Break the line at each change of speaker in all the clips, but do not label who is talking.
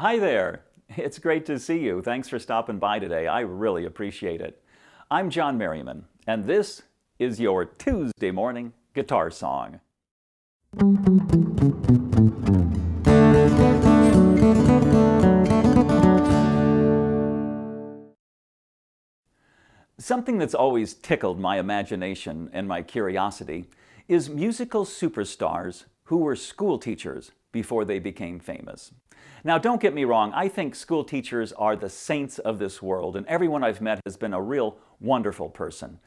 Hi there. It's great to see you. Thanks for stopping by today. I really appreciate it. I'm John Merriman, and this is your Tuesday morning guitar song. Something that's always tickled my imagination and my curiosity is musical superstars who were school teachers before they became famous. Now, don't get me wrong, I think school teachers are the saints of this world, and everyone I've met has been a real wonderful person.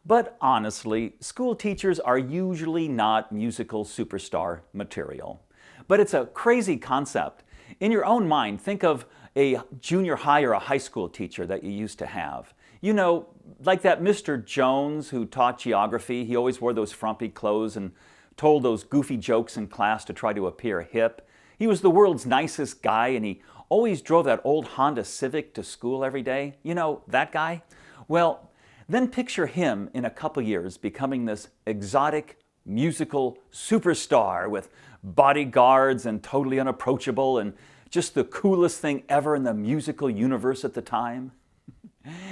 But honestly, school teachers are usually not musical superstar material. But it's a crazy concept. In your own mind, think of a junior high or a high school teacher that you used to have. You know, like that Mr. Jones who taught geography. He always wore those frumpy clothes and told those goofy jokes in class to try to appear hip. He was the world's nicest guy, and he always drove that old Honda Civic to school every day. You know, that guy? Well, then picture him in a couple years becoming this exotic musical superstar with bodyguards and totally unapproachable and just the coolest thing ever in the musical universe at the time.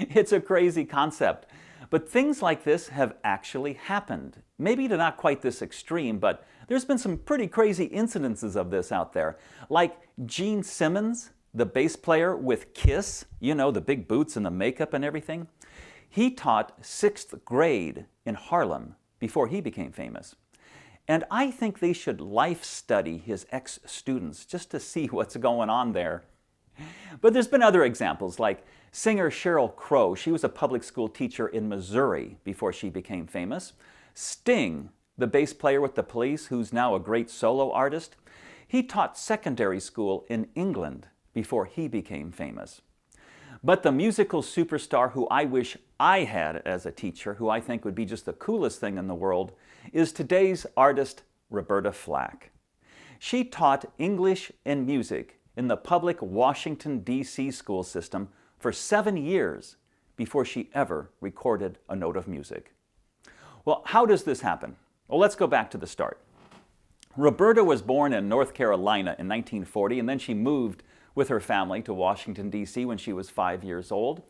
It's a crazy concept, but things like this have actually happened. Maybe not quite this extreme, but there's been some pretty crazy incidences of this out there. Like Gene Simmons, the bass player with Kiss, you know, the big boots and the makeup and everything. He taught 6th grade in Harlem before he became famous. And I think they should life study his ex-students just to see what's going on there. But there's been other examples, like singer Sheryl Crow. She was a public school teacher in Missouri before she became famous. Sting, the bass player with the Police, who's now a great solo artist, he taught secondary school in England before he became famous. But the musical superstar who I wish I had as a teacher, who I think would be just the coolest thing in the world, is today's artist, Roberta Flack. She taught English and music in the public Washington, D.C. school system for 7 years before she ever recorded a note of music. Well, how does this happen? Well, let's go back to the start. Roberta was born in North Carolina in 1940, and then she moved with her family to Washington, D.C. when she was 5 years old.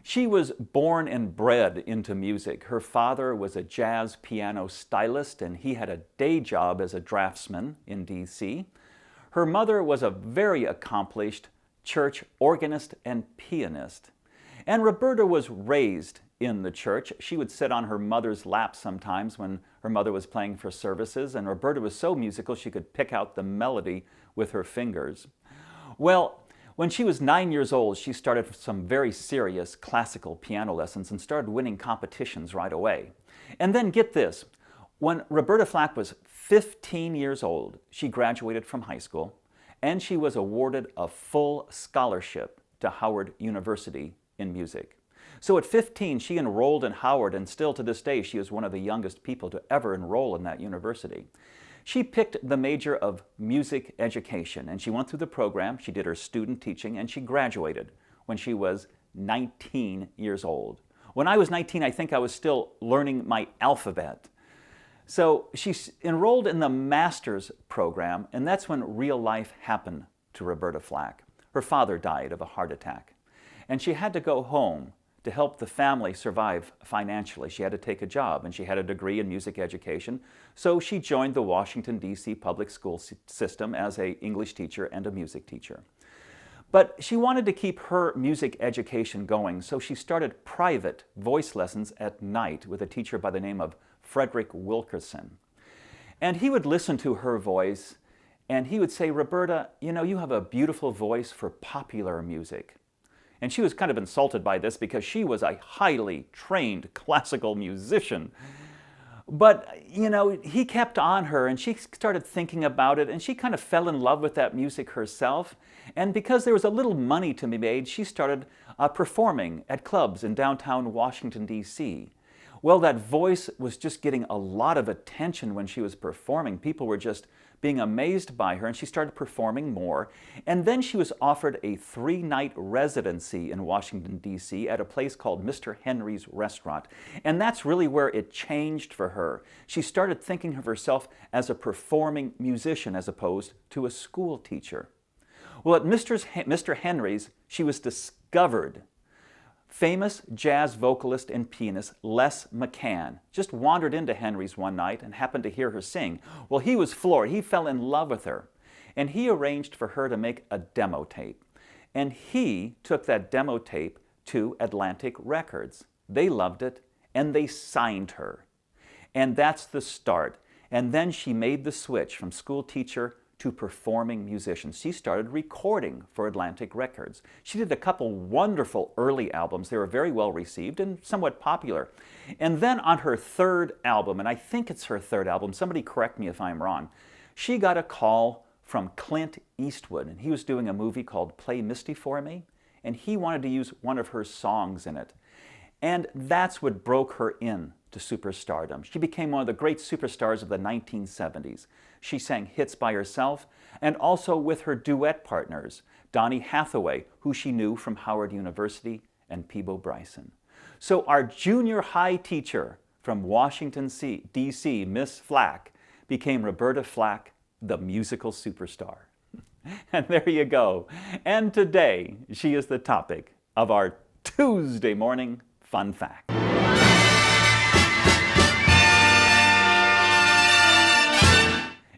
She was born and bred into music. Her father was a jazz piano stylist, and he had a day job as a draftsman in D.C. Her mother was a very accomplished church organist and pianist. And Roberta was raised in the church. She would sit on her mother's lap sometimes when her mother was playing for services, and Roberta was so musical she could pick out the melody with her fingers. Well, when she was 9 years old, she started some very serious classical piano lessons and started winning competitions right away. And then get this, when Roberta Flack was 15 years old, she graduated from high school, and she was awarded a full scholarship to Howard University in music. So at 15, she enrolled in Howard, and still to this day, she is one of the youngest people to ever enroll in that university. She picked the major of music education, and she went through the program. She did her student teaching, and she graduated when she was 19 years old. When I was 19, I think I was still learning my alphabet. So she enrolled in the master's program, and that's when real life happened to Roberta Flack. Her father died of a heart attack, and she had to go home to help the family survive financially. She had to take a job, and she had a degree in music education, so she joined the Washington, D.C. public school system as an English teacher and a music teacher. But she wanted to keep her music education going, so she started private voice lessons at night with a teacher by the name of Frederick Wilkerson. And he would listen to her voice, and he would say, "Roberta, you know, you have a beautiful voice for popular music." And she was kind of insulted by this because she was a highly trained classical musician. But, you know, he kept on her, and she started thinking about it, and she kind of fell in love with that music herself. And because there was a little money to be made, she started performing at clubs in downtown Washington, D.C. Well, that voice was just getting a lot of attention when she was performing. People were just being amazed by her, and she started performing more. And then she was offered a 3-night residency in Washington, D.C. at a place called Mr. Henry's Restaurant. And that's really where it changed for her. She started thinking of herself as a performing musician as opposed to a school teacher. Well, at Mr. Henry's, she was discovered. Famous jazz vocalist and pianist Les McCann just wandered into Henry's one night and happened to hear her sing. Well, he was floored. He fell in love with her. And he arranged for her to make a demo tape. And he took that demo tape to Atlantic Records. They loved it, and they signed her. And that's the start. And then she made the switch from school teacher to performing musician. She started recording for Atlantic Records. She did a couple wonderful early albums. They were very well received and somewhat popular. And then on her third album, and I think it's her third album, somebody correct me if I'm wrong, she got a call from Clint Eastwood, and he was doing a movie called Play Misty for Me, and he wanted to use one of her songs in it. And that's what broke her in to superstardom. She became one of the great superstars of the 1970s. She sang hits by herself and also with her duet partners, Donny Hathaway, who she knew from Howard University, and Peabo Bryson. So our junior high teacher from Washington, D.C., Miss Flack, became Roberta Flack, the musical superstar. And there you go. And today, she is the topic of our Tuesday morning fun fact.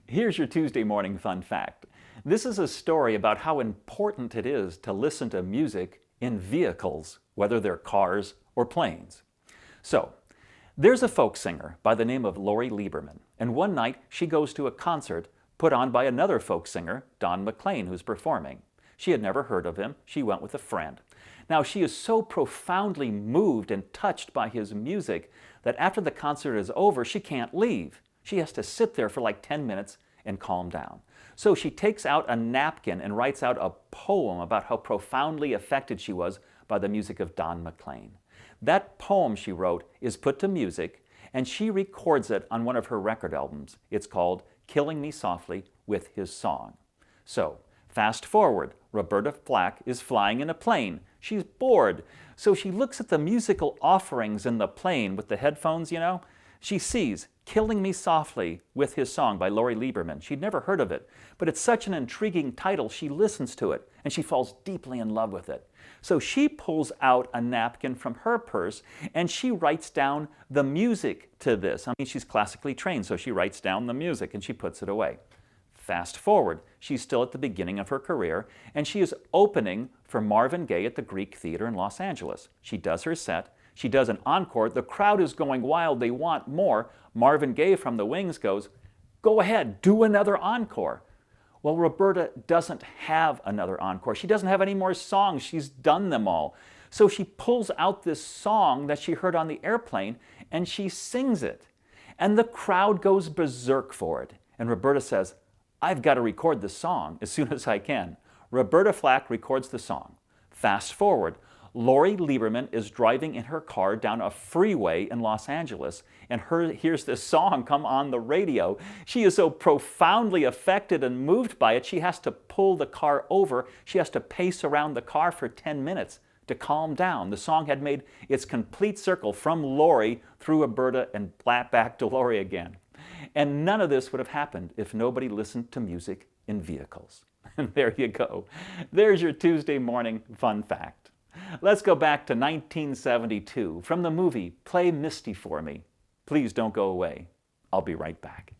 Here's your Tuesday morning fun fact. This is a story about how important it is to listen to music in vehicles, whether they're cars or planes. So, there's a folk singer by the name of Lori Lieberman, and one night she goes to a concert put on by another folk singer, Don McLean, who's performing. She had never heard of him. She went with a friend. Now, she is so profoundly moved and touched by his music that after the concert is over, she can't leave. She has to sit there for like 10 minutes and calm down. So she takes out a napkin and writes out a poem about how profoundly affected she was by the music of Don McLean. That poem she wrote is put to music, and she records it on one of her record albums. It's called Killing Me Softly with His Song. So, fast forward, Roberta Flack is flying in a plane. She's bored. So she looks at the musical offerings in the plane with the headphones, you know. She sees Killing Me Softly with His Song by Lori Lieberman. She'd never heard of it, but it's such an intriguing title, she listens to it, and she falls deeply in love with it. So she pulls out a napkin from her purse, and she writes down the music to this. I mean, she's classically trained, so she writes down the music, and she puts it away. Fast forward, she's still at the beginning of her career, and she is opening for Marvin Gaye at the Greek Theater in Los Angeles. She does her set. She does an encore. The crowd is going wild. They want more. Marvin Gaye from the wings goes, "Go ahead, do another encore." Well, Roberta doesn't have another encore. She doesn't have any more songs. She's done them all. So she pulls out this song that she heard on the airplane, and she sings it. And the crowd goes berserk for it. And Roberta says, "I've got to record this song as soon as I can." Roberta Flack records the song. Fast forward, Lori Lieberman is driving in her car down a freeway in Los Angeles and hears this song come on the radio. She is so profoundly affected and moved by it, she has to pull the car over. She has to pace around the car for 10 minutes to calm down. The song had made its complete circle from Lori through Roberta and back to Lori again. And none of this would have happened if nobody listened to music in vehicles. And there you go. There's your Tuesday morning fun fact. Let's go back to 1972 from the movie Play Misty for Me. Please don't go away. I'll be right back.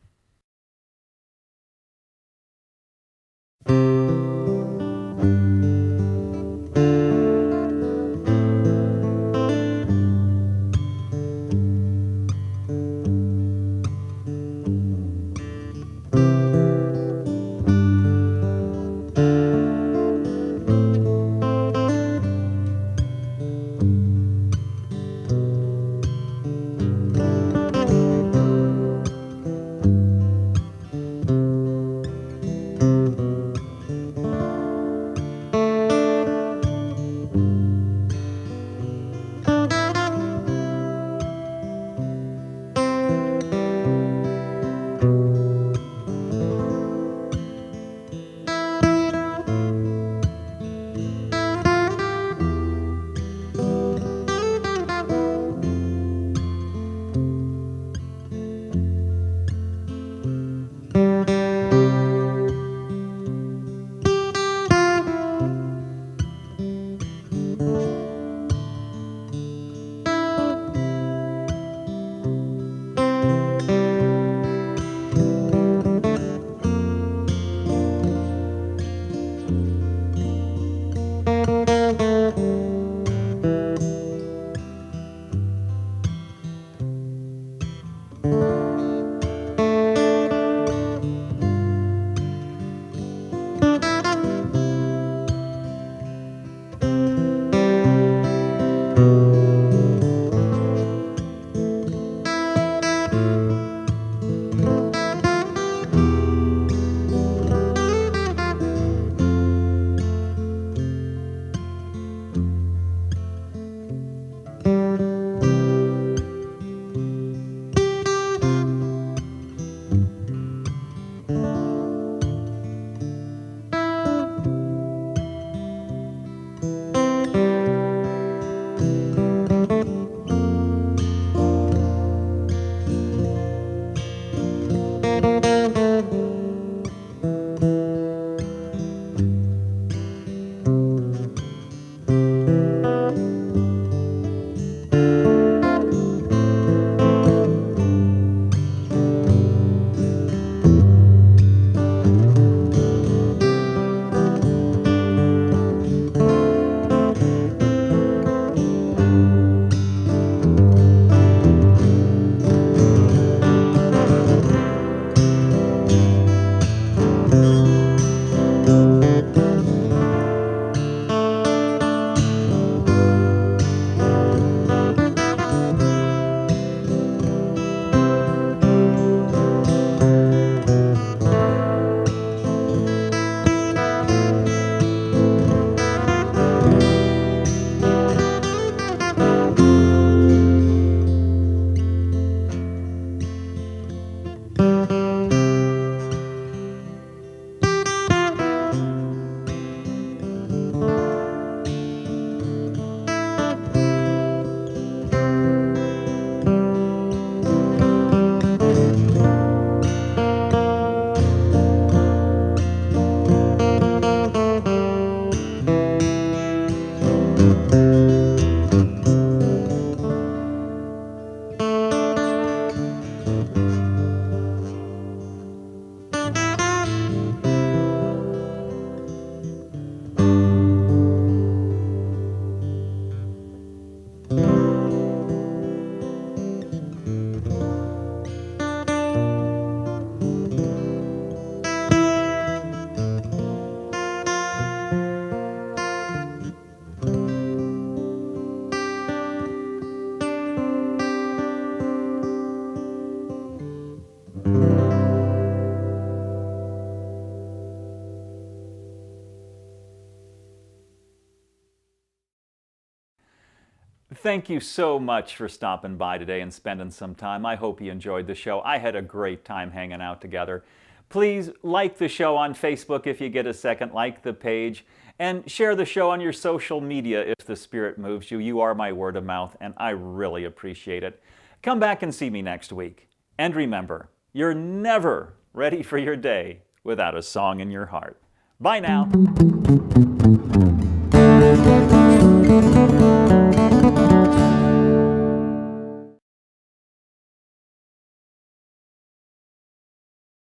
Thank you so much for stopping by today and spending some time. I hope you enjoyed the show. I had a great time hanging out together. Please like the show on Facebook if you get a second, like the page, and share the show on your social media if the Spirit moves you. You are my word of mouth, and I really appreciate it. Come back and see me next week. And remember, you're never ready for your day without a song in your heart. Bye now.